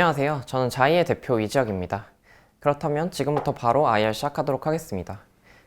안녕하세요. 저는 자이의 대표 이지혁입니다. 그렇다면 지금부터 바로 IR 시작하도록 하겠습니다.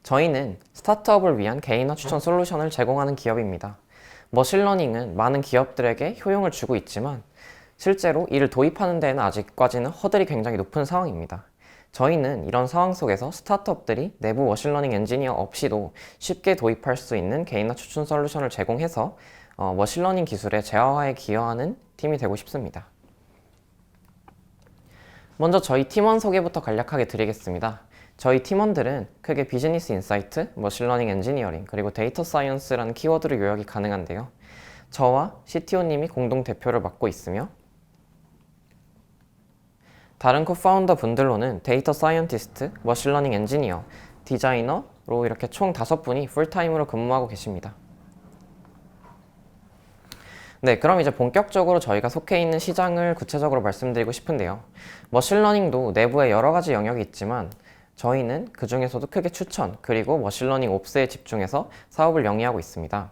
저희는 스타트업을 위한 개인화 추천 솔루션을 제공하는 기업입니다. 머신러닝은 많은 기업들에게 효용을 주고 있지만 실제로 이를 도입하는 데는 아직까지는 허들이 굉장히 높은 상황입니다. 저희는 이런 상황 속에서 스타트업들이 내부 머신러닝 엔지니어 없이도 쉽게 도입할 수 있는 개인화 추천 솔루션을 제공해서 머신러닝 기술의 재화화에 기여하는 팀이 되고 싶습니다. 먼저 저희 팀원 소개부터 간략하게 드리겠습니다. 저희 팀원들은 크게 비즈니스 인사이트, 머신러닝 엔지니어링, 그리고 데이터 사이언스라는 키워드로 요약이 가능한데요. 저와 CTO님이 공동 대표를 맡고 있으며 다른 코파운더 분들로는 데이터 사이언티스트, 머신러닝 엔지니어, 디자이너로 이렇게 총 5분이 풀타임으로 근무하고 계십니다. 네, 그럼 이제 본격적으로 저희가 속해 있는 시장을 구체적으로 말씀드리고 싶은데요. 머신러닝도 내부에 여러 가지 영역이 있지만 저희는 그 중에서도 크게 추천, 그리고 머신러닝 옵스에 집중해서 사업을 영위하고 있습니다.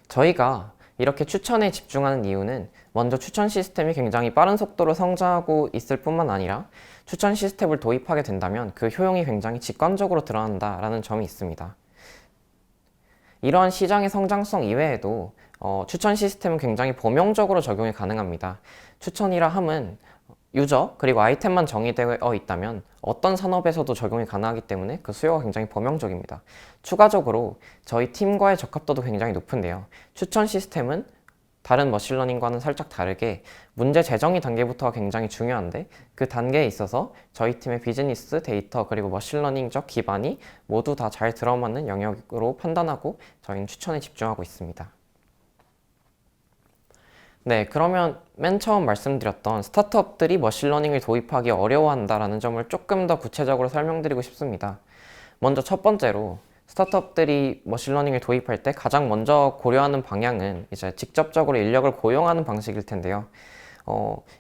저희가 이렇게 추천에 집중하는 이유는 먼저 추천 시스템이 굉장히 빠른 속도로 성장하고 있을 뿐만 아니라 추천 시스템을 도입하게 된다면 그 효용이 굉장히 직관적으로 드러난다라는 점이 있습니다. 이러한 시장의 성장성 이외에도 추천 시스템은 굉장히 범용적으로 적용이 가능합니다. 추천이라 함은 유저 그리고 아이템만 정의되어 있다면 어떤 산업에서도 적용이 가능하기 때문에 그 수요가 굉장히 범용적입니다. 추가적으로 저희 팀과의 적합도도 굉장히 높은데요. 추천 시스템은 다른 머신러닝과는 살짝 다르게 문제 제정의 단계부터가 굉장히 중요한데 그 단계에 있어서 저희 팀의 비즈니스, 데이터, 그리고 머신러닝적 기반이 모두 다 잘 들어맞는 영역으로 판단하고 저희는 추천에 집중하고 있습니다. 네, 그러면 맨 처음 말씀드렸던 스타트업들이 머신러닝을 도입하기 어려워한다라는 점을 조금 더 구체적으로 설명드리고 싶습니다. 먼저 첫 번째로 스타트업들이 머신러닝을 도입할 때 가장 먼저 고려하는 방향은 이제 직접적으로 인력을 고용하는 방식일 텐데요.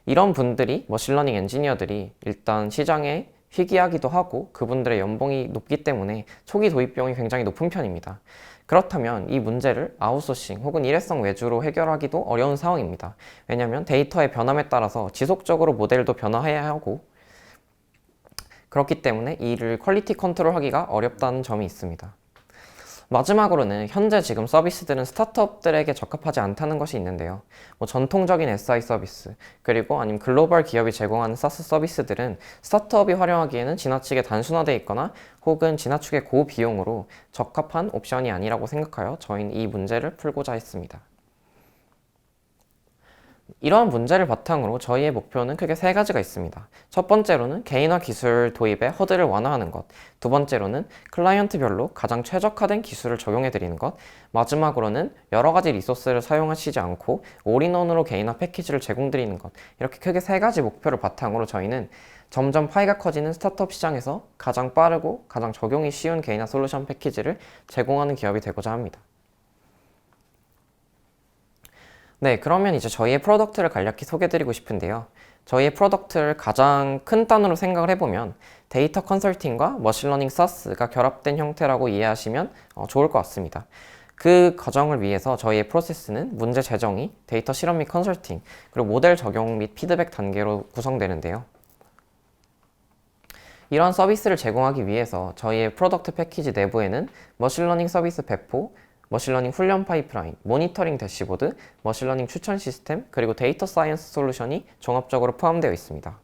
이런 분들이 머신러닝 엔지니어들이 일단 시장에 희귀하기도 하고 그분들의 연봉이 높기 때문에 초기 도입 비용이 굉장히 높은 편입니다. 그렇다면 이 문제를 아웃소싱 혹은 일회성 외주로 해결하기도 어려운 상황입니다. 왜냐하면 데이터의 변함에 따라서 지속적으로 모델도 변화해야 하고 그렇기 때문에 이를 퀄리티 컨트롤하기가 어렵다는 점이 있습니다. 마지막으로는 현재 지금 서비스들은 스타트업들에게 적합하지 않다는 것이 있는데요. 전통적인 SI 서비스, 그리고 아니면 글로벌 기업이 제공하는 사스 서비스들은 스타트업이 활용하기에는 지나치게 단순화되어 있거나 혹은 지나치게 고비용으로 적합한 옵션이 아니라고 생각하여 저희는 이 문제를 풀고자 했습니다. 이러한 문제를 바탕으로 저희의 목표는 크게 3가지가 있습니다. 첫 번째로는 개인화 기술 도입의 허들을 완화하는 것, 두 번째로는 클라이언트별로 가장 최적화된 기술을 적용해드리는 것, 마지막으로는 여러 가지 리소스를 사용하시지 않고 올인원으로 개인화 패키지를 제공드리는 것, 이렇게 크게 3가지 목표를 바탕으로 저희는 점점 파이가 커지는 스타트업 시장에서 가장 빠르고 가장 적용이 쉬운 개인화 솔루션 패키지를 제공하는 기업이 되고자 합니다. 네, 그러면 이제 저희의 프로덕트를 간략히 소개해드리고 싶은데요. 저희의 프로덕트를 가장 큰 단어로 생각을 해보면 데이터 컨설팅과 머신러닝 사스가 결합된 형태라고 이해하시면 좋을 것 같습니다. 그 과정을 위해서 저희의 프로세스는 문제 제정이, 데이터 실험 및 컨설팅, 그리고 모델 적용 및 피드백 단계로 구성되는데요. 이러한 서비스를 제공하기 위해서 저희의 프로덕트 패키지 내부에는 머신러닝 서비스 배포, 머신러닝 훈련 파이프라인, 모니터링 대시보드, 머신러닝 추천 시스템, 그리고 데이터 사이언스 솔루션이 종합적으로 포함되어 있습니다.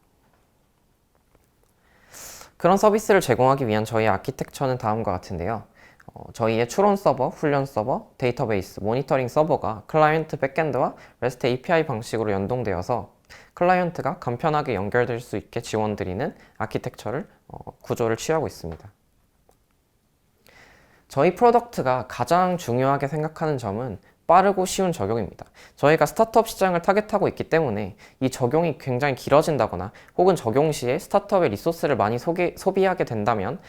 그런 서비스를 제공하기 위한 저희의 아키텍처는 다음과 같은데요. 저희의 추론 서버, 훈련 서버, 데이터베이스, 모니터링 서버가 클라이언트 백엔드와 REST API 방식으로 연동되어서 클라이언트가 간편하게 연결될 수 있게 지원드리는 아키텍처를 구조를 취하고 있습니다. 저희 프로덕트가 가장 중요하게 생각하는 점은 빠르고 쉬운 적용입니다. 저희가 스타트업 시장을 타겟하고 있기 때문에 이 적용이 굉장히 길어진다거나 혹은 적용 시에 스타트업의 리소스를 많이 소비하게 된다면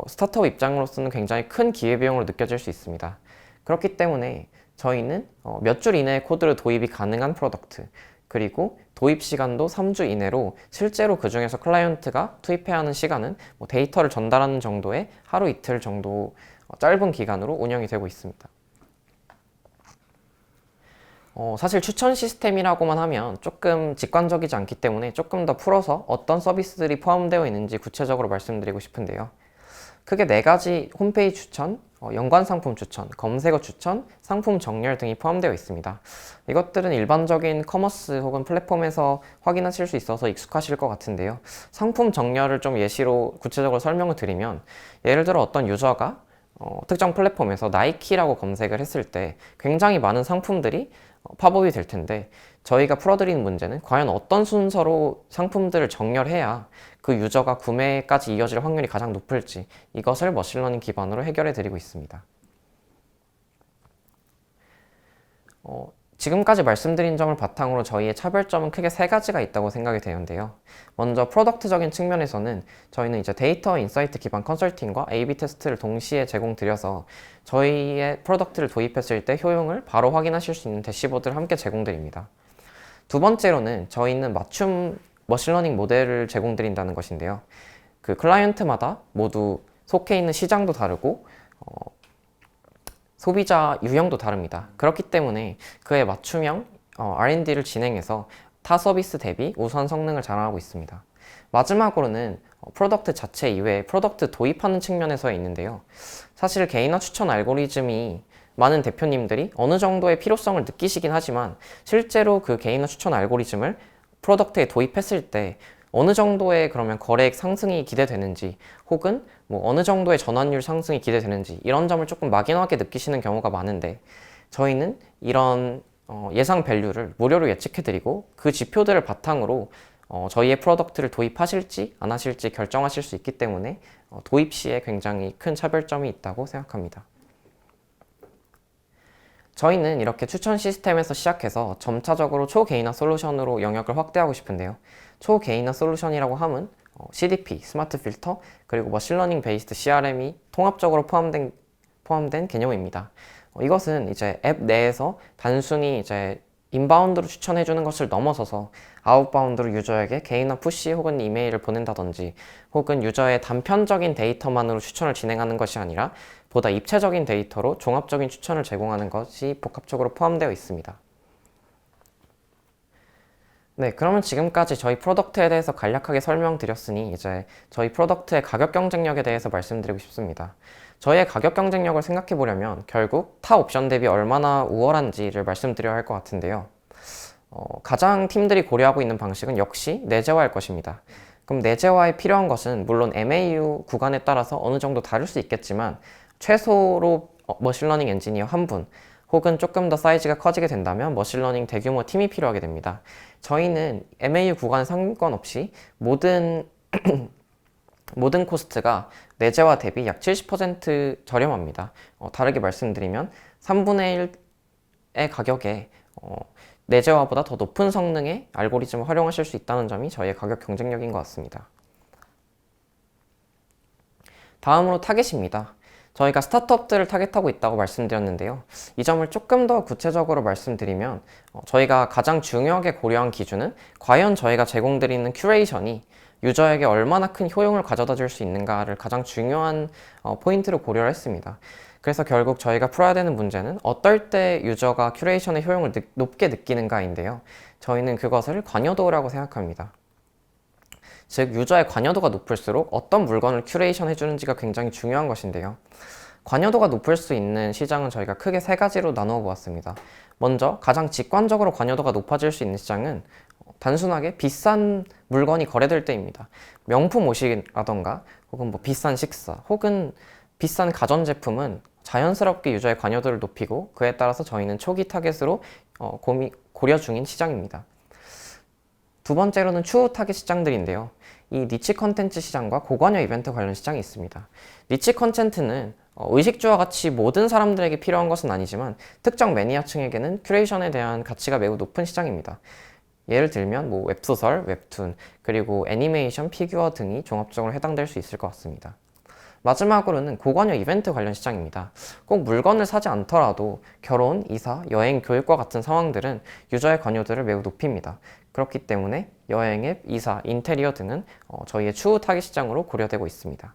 스타트업 입장으로서는 굉장히 큰 기회비용으로 느껴질 수 있습니다. 그렇기 때문에 저희는 몇 줄 이내의 코드를 도입이 가능한 프로덕트, 그리고 도입 시간도 3주 이내로 실제로 그 중에서 클라이언트가 투입해야 하는 시간은 데이터를 전달하는 정도의 하루 이틀 정도 짧은 기간으로 운영이 되고 있습니다. 사실 추천 시스템이라고만 하면 조금 직관적이지 않기 때문에 조금 더 풀어서 어떤 서비스들이 포함되어 있는지 구체적으로 말씀드리고 싶은데요. 크게 네 가지 홈페이지 추천, 연관 상품 추천, 검색어 추천, 상품 정렬 등이 포함되어 있습니다. 이것들은 일반적인 커머스 혹은 플랫폼에서 확인하실 수 있어서 익숙하실 것 같은데요. 상품 정렬을 좀 예시로 구체적으로 설명을 드리면, 예를 들어 어떤 유저가 특정 플랫폼에서 나이키라고 검색을 했을 때 굉장히 많은 상품들이 팝업이 될 텐데, 저희가 풀어드리는 문제는 과연 어떤 순서로 상품들을 정렬해야 그 유저가 구매까지 이어질 확률이 가장 높을지, 이것을 머신러닝 기반으로 해결해 드리고 있습니다. 지금까지 말씀드린 점을 바탕으로 저희의 차별점은 크게 세 가지가 있다고 생각이 되는데요. 먼저 프로덕트적인 측면에서는 저희는 이제 데이터 인사이트 기반 컨설팅과 A/B 테스트를 동시에 제공드려서 저희의 프로덕트를 도입했을 때 효용을 바로 확인하실 수 있는 대시보드를 함께 제공드립니다. 두 번째로는 저희는 맞춤 머신러닝 모델을 제공드린다는 것인데요. 그 클라이언트마다 모두 속해 있는 시장도 다르고 소비자 유형도 다릅니다. 그렇기 때문에 그에 맞춤형 R&D를 진행해서 타 서비스 대비 우수한 성능을 자랑하고 있습니다. 마지막으로는 프로덕트 자체 이외에 프로덕트 도입하는 측면에서 있는데요. 사실 개인화 추천 알고리즘이 많은 대표님들이 어느 정도의 필요성을 느끼시긴 하지만, 실제로 그 개인화 추천 알고리즘을 프로덕트에 도입했을 때 어느 정도의 그러면 거래액 상승이 기대되는지, 혹은 뭐 어느 정도의 전환율 상승이 기대되는지, 이런 점을 조금 막연하게 느끼시는 경우가 많은데, 저희는 이런 예상 밸류를 무료로 예측해드리고 그 지표들을 바탕으로 저희의 프로덕트를 도입하실지 안 하실지 결정하실 수 있기 때문에 도입 시에 굉장히 큰 차별점이 있다고 생각합니다. 저희는 이렇게 추천 시스템에서 시작해서 점차적으로 초개인화 솔루션으로 영역을 확대하고 싶은데요. 초개인화 솔루션이라고 함은 CDP, 스마트 필터, 그리고 머신러닝 베이스드 CRM이 통합적으로 포함된 개념입니다. 이것은 이제 앱 내에서 단순히 이제 인바운드로 추천해주는 것을 넘어서서 아웃바운드로 유저에게 개인화 푸시 혹은 이메일을 보낸다든지, 혹은 유저의 단편적인 데이터만으로 추천을 진행하는 것이 아니라 보다 입체적인 데이터로 종합적인 추천을 제공하는 것이 복합적으로 포함되어 있습니다. 네, 그러면 지금까지 저희 프로덕트에 대해서 간략하게 설명드렸으니 이제 저희 프로덕트의 가격 경쟁력에 대해서 말씀드리고 싶습니다. 저희의 가격 경쟁력을 생각해 보려면 결국 타 옵션 대비 얼마나 우월한지를 말씀드려야 할 것 같은데요. 가장 팀들이 고려하고 있는 방식은 역시 내재화일 것입니다. 그럼 내재화에 필요한 것은 물론 MAU 구간에 따라서 어느 정도 다를 수 있겠지만, 최소로 머신러닝 엔지니어 한 분, 혹은 조금 더 사이즈가 커지게 된다면 머신러닝 대규모 팀이 필요하게 됩니다. 저희는 MAU 구간 상관없이 모든 코스트가 내재화 대비 약 70% 저렴합니다. 다르게 말씀드리면 3분의 1의 가격에 내재화보다 더 높은 성능의 알고리즘을 활용하실 수 있다는 점이 저희의 가격 경쟁력인 것 같습니다. 다음으로 타겟입니다. 저희가 스타트업들을 타겟하고 있다고 말씀드렸는데요. 이 점을 조금 더 구체적으로 말씀드리면, 저희가 가장 중요하게 고려한 기준은 과연 저희가 제공드리는 큐레이션이 유저에게 얼마나 큰 효용을 가져다 줄 수 있는가를 가장 중요한 포인트로 고려를 했습니다. 그래서 결국 저희가 풀어야 되는 문제는 어떨 때 유저가 큐레이션의 효용을 높게 느끼는가인데요. 저희는 그것을 관여도라고 생각합니다. 즉, 유저의 관여도가 높을수록 어떤 물건을 큐레이션 해주는지가 굉장히 중요한 것인데요. 관여도가 높을 수 있는 시장은 저희가 크게 세 가지로 나누어 보았습니다. 먼저 가장 직관적으로 관여도가 높아질 수 있는 시장은 단순하게 비싼 물건이 거래될 때입니다. 명품 옷이라던가 혹은 뭐 비싼 식사 혹은 비싼 가전제품은 자연스럽게 유저의 관여도를 높이고, 그에 따라서 저희는 초기 타겟으로 고려 중인 시장입니다. 두 번째로는 추후 타겟 시장들인데요. 이 니치 컨텐츠 시장과 고관여 이벤트 관련 시장이 있습니다. 니치 컨텐츠는 의식주와 같이 모든 사람들에게 필요한 것은 아니지만 특정 매니아층에게는 큐레이션에 대한 가치가 매우 높은 시장입니다. 예를 들면 뭐 웹소설, 웹툰, 그리고 애니메이션, 피규어 등이 종합적으로 해당될 수 있을 것 같습니다. 마지막으로는 고관여 이벤트 관련 시장입니다. 꼭 물건을 사지 않더라도 결혼, 이사, 여행, 교육과 같은 상황들은 유저의 관여도를 매우 높입니다. 그렇기 때문에 여행 앱, 이사, 인테리어 등은 저희의 추후 타깃 시장으로 고려되고 있습니다.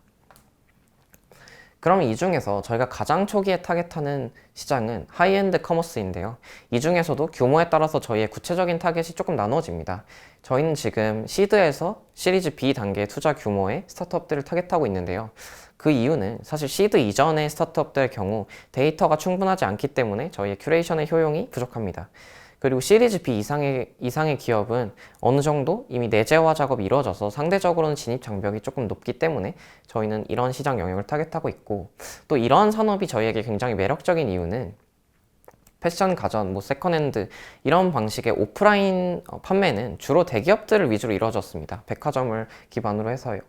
그럼 이 중에서 저희가 가장 초기에 타겟하는 시장은 하이엔드 커머스인데요. 이 중에서도 규모에 따라서 저희의 구체적인 타겟이 조금 나눠집니다. 저희는 지금 시드에서 시리즈 B 단계의 투자 규모의 스타트업들을 타겟하고 있는데요. 그 이유는 사실 시드 이전의 스타트업들의 경우 데이터가 충분하지 않기 때문에 저희의 큐레이션의 효용이 부족합니다. 그리고 시리즈 B 이상의 기업은 어느 정도 이미 내재화 작업이 이루어져서 상대적으로는 진입 장벽이 조금 높기 때문에 저희는 이런 시장 영역을 타겟하고 있고, 또 이런 산업이 저희에게 굉장히 매력적인 이유는 패션, 가전, 세컨핸드 이런 방식의 오프라인 판매는 주로 대기업들을 위주로 이루어졌습니다. 백화점을 기반으로 해서요.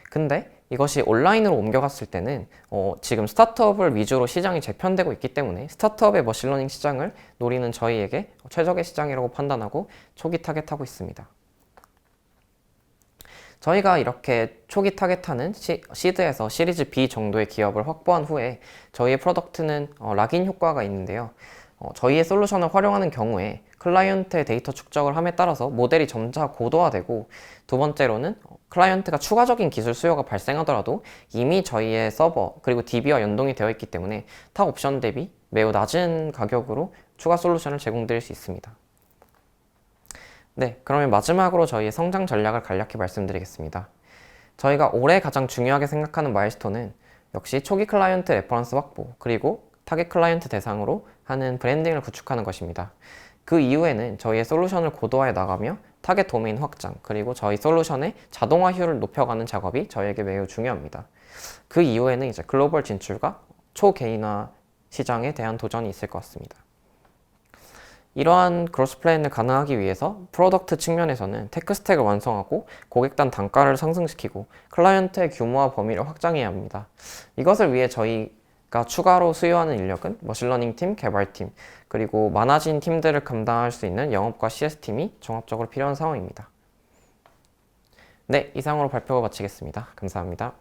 근데 이것이 온라인으로 옮겨갔을 때는 지금 스타트업을 위주로 시장이 재편되고 있기 때문에 스타트업의 머신러닝 시장을 노리는 저희에게 최적의 시장이라고 판단하고 초기 타겟하고 있습니다. 저희가 이렇게 초기 타겟하는 시드에서 시리즈 B 정도의 기업을 확보한 후에 저희의 프로덕트는 락인 효과가 있는데요. 저희의 솔루션을 활용하는 경우에 클라이언트의 데이터 축적을 함에 따라서 모델이 점차 고도화되고, 두 번째로는 클라이언트가 추가적인 기술 수요가 발생하더라도 이미 저희의 서버 그리고 DB와 연동이 되어 있기 때문에 타 옵션 대비 매우 낮은 가격으로 추가 솔루션을 제공드릴 수 있습니다. 네, 그러면 마지막으로 저희의 성장 전략을 간략히 말씀드리겠습니다. 저희가 올해 가장 중요하게 생각하는 마일스톤은 역시 초기 클라이언트 레퍼런스 확보, 그리고 타겟 클라이언트 대상으로 하는 브랜딩을 구축하는 것입니다. 그 이후에는 저희의 솔루션을 고도화해 나가며 타겟 도메인 확장, 그리고 저희 솔루션의 자동화율을 높여가는 작업이 저희에게 매우 중요합니다. 그 이후에는 이제 글로벌 진출과 초개인화 시장에 대한 도전이 있을 것 같습니다. 이러한 그로스 플랜을 가능하기 위해서 프로덕트 측면에서는 테크 스택을 완성하고 고객단 단가를 상승시키고 클라이언트의 규모와 범위를 확장해야 합니다. 이것을 위해 저희가 추가로 수요하는 인력은 머신러닝 팀, 개발팀, 그리고 많아진 팀들을 감당할 수 있는 영업과 CS팀이 종합적으로 필요한 상황입니다. 네, 이상으로 발표 마치겠습니다. 감사합니다.